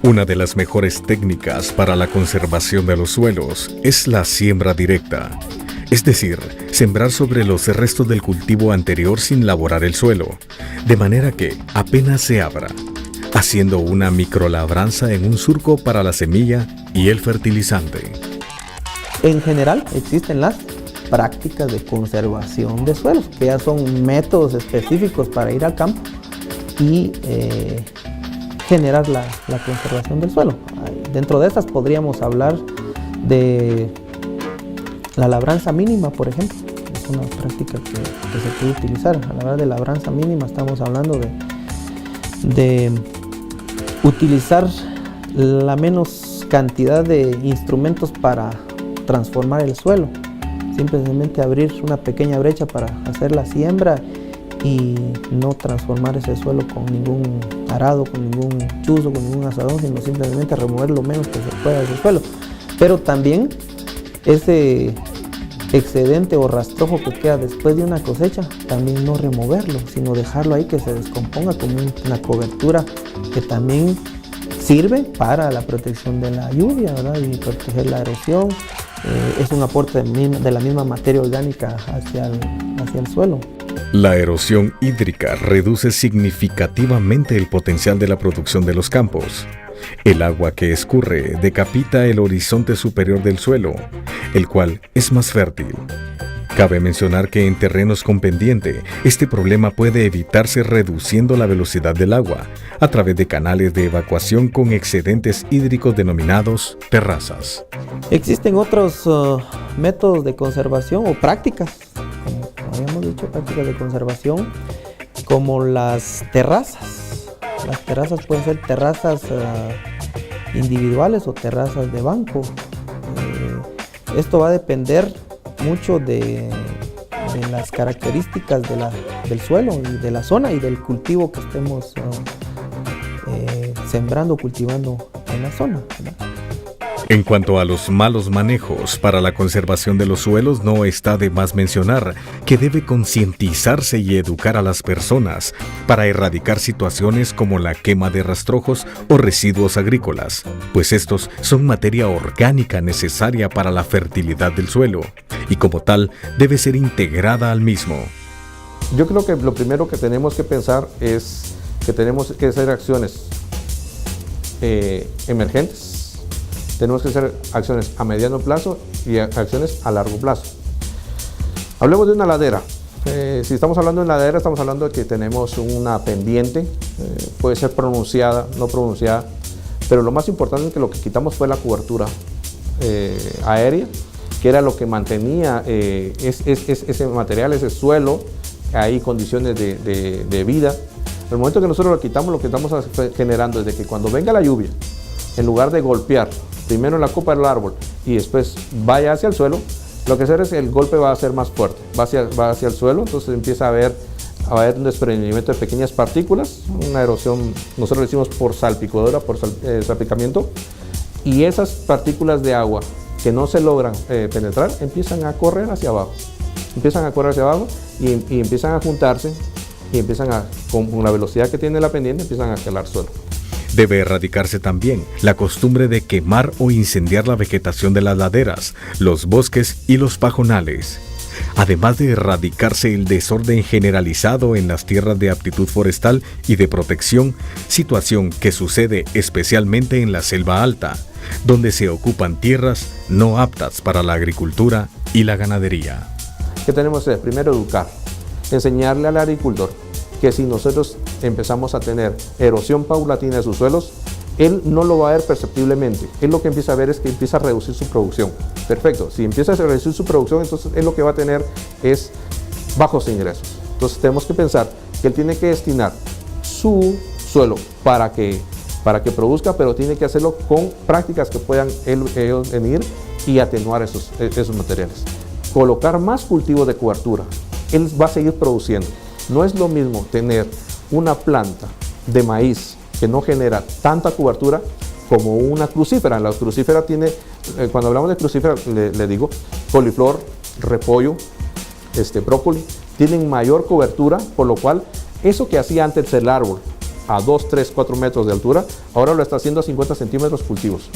Una de las mejores técnicas para la conservación de los suelos es la siembra directa, es decir, sembrar sobre los restos del cultivo anterior sin laborar el suelo, de manera que apenas se abra, haciendo una microlabranza en un surco para la semilla y el fertilizante. En general existen las prácticas de conservación de suelos, que ya son métodos específicos para ir al campo y generar la conservación del suelo. Dentro de estas podríamos hablar de la labranza mínima, por ejemplo. Es una práctica que se puede utilizar. Al hablar de labranza mínima estamos hablando de utilizar la menos cantidad de instrumentos para transformar el suelo. Simplemente abrir una pequeña brecha para hacer la siembra y no transformar ese suelo con ningún arado, con ningún chuzo, con ningún asadón, sino simplemente remover lo menos que se pueda de ese suelo. Pero también ese excedente o rastrojo que queda después de una cosecha, también no removerlo, sino dejarlo ahí que se descomponga como una cobertura que también sirve para la protección de la lluvia, ¿verdad? Y proteger la erosión. Es un aporte de la misma materia orgánica hacia el suelo. La erosión hídrica reduce significativamente el potencial de la producción de los campos. El agua que escurre decapita el horizonte superior del suelo, el cual es más fértil. Cabe mencionar que en terrenos con pendiente, este problema puede evitarse reduciendo la velocidad del agua a través de canales de evacuación con excedentes hídricos denominados terrazas. Existen otros métodos de conservación o prácticas, como habíamos dicho, prácticas de conservación, como las terrazas. Las terrazas pueden ser terrazas individuales o terrazas de banco. Esto va a depender mucho de las características del suelo y de la zona y del cultivo que estemos sembrando o cultivando en la zona, ¿verdad? En cuanto a los malos manejos para la conservación de los suelos, no está de más mencionar que debe concientizarse y educar a las personas para erradicar situaciones como la quema de rastrojos o residuos agrícolas, pues estos son materia orgánica necesaria para la fertilidad del suelo y como tal debe ser integrada al mismo. Yo creo que lo primero que tenemos que pensar es que tenemos que hacer acciones emergentes. Tenemos que hacer acciones a mediano plazo y acciones a largo plazo. Hablemos de una ladera. Si estamos hablando de ladera, estamos hablando de que tenemos una pendiente, puede ser pronunciada, no pronunciada, pero lo más importante es que lo que quitamos fue la cobertura aérea, que era lo que mantenía ese material, ese suelo, ahí condiciones de vida. En el momento que nosotros lo quitamos generando es de que cuando venga la lluvia, en lugar de golpear primero en la copa del árbol y después vaya hacia el suelo, lo que hacer es que el golpe va a ser más fuerte, va hacia el suelo, entonces empieza a haber un desprendimiento de pequeñas partículas, una erosión, nosotros lo decimos por salpicadura, por salpicamiento, y esas partículas de agua que no se logran penetrar empiezan a correr hacia abajo, y empiezan a juntarse y con la velocidad que tiene la pendiente, empiezan a calar suelo. Debe erradicarse también la costumbre de quemar o incendiar la vegetación de las laderas, los bosques y los pajonales. Además de erradicarse el desorden generalizado en las tierras de aptitud forestal y de protección, situación que sucede especialmente en la selva alta, donde se ocupan tierras no aptas para la agricultura y la ganadería. ¿Qué tenemos que hacer? Primero educar, enseñarle al agricultor que si nosotros empezamos a tener erosión paulatina de sus suelos, él no lo va a ver perceptiblemente. Él lo que empieza a ver es que empieza a reducir su producción. Perfecto, si empieza a reducir su producción, entonces él lo que va a tener es bajos ingresos. Entonces tenemos que pensar que él tiene que destinar su suelo para que produzca, pero tiene que hacerlo con prácticas que puedan ellos venir y atenuar esos materiales. Colocar más cultivos de cobertura, él va a seguir produciendo. No es lo mismo tener una planta de maíz que no genera tanta cobertura como una crucífera. La crucífera tiene, cuando hablamos de crucífera, le digo, coliflor, repollo, brócoli, tienen mayor cobertura, por lo cual eso que hacía antes el árbol, a 2, 3, 4 metros de altura, ahora lo está haciendo a 50 centímetros cultivos.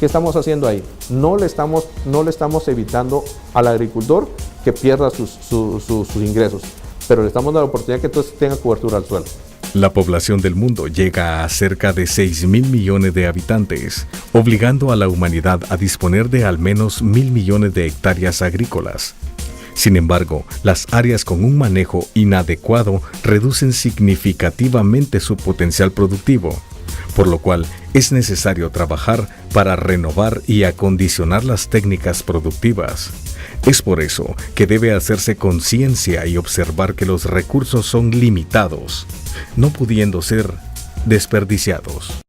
¿Qué estamos haciendo ahí? No le estamos evitando al agricultor que pierda sus ingresos, pero le estamos dando la oportunidad que entonces tenga cobertura al suelo. La población del mundo llega a cerca de 6.000 millones de habitantes, obligando a la humanidad a disponer de al menos 1.000 millones de hectáreas agrícolas. Sin embargo, las áreas con un manejo inadecuado reducen significativamente su potencial productivo, por lo cual es necesario trabajar para renovar y acondicionar las técnicas productivas. Es por eso que debe hacerse conciencia y observar que los recursos son limitados, no pudiendo ser desperdiciados.